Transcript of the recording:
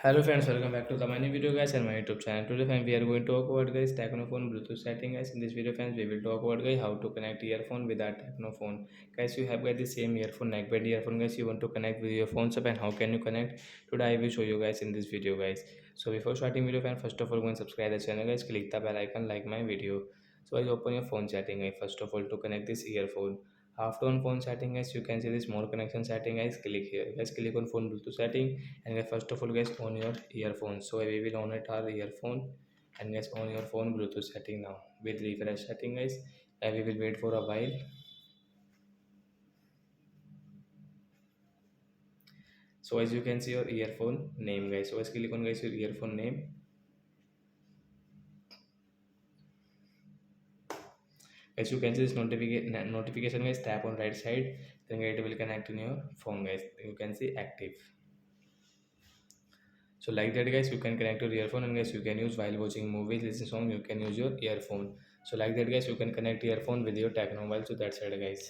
Hello friends, welcome back to the my new video guys and my YouTube channel. Today friends, we are going to talk about guys Tecno phone Bluetooth setting guys. In this video friends, we will talk about guys how to connect earphone with our Tecno phone. Guys, you have got the same earphone, neckband earphone guys. You want to connect with your phones up and how can you connect? Today I will show you guys in this video guys. So before starting video friends, first of all go and subscribe the channel guys. Click the bell icon, like my video. So I open your phone setting guys. First of all to connect this earphone. After on phone setting guys, you can see this more connection setting guys. Click here guys. Click on phone Bluetooth setting and guys, first of all guys on your earphones. So we will on it our earphone and guys on your phone Bluetooth setting now with refresh setting guys, and we will wait for a while. So as you can see your earphone name guys, so as click on guys your earphone name. As you can see this notification guys, tap on right side, then it will connect in your phone guys. You can see active. So like that guys, you can connect your earphone and guys you can use while watching movies, listen song, you can use your earphone. So like that guys, you can connect earphone with your Tecno mobile. So that's it guys.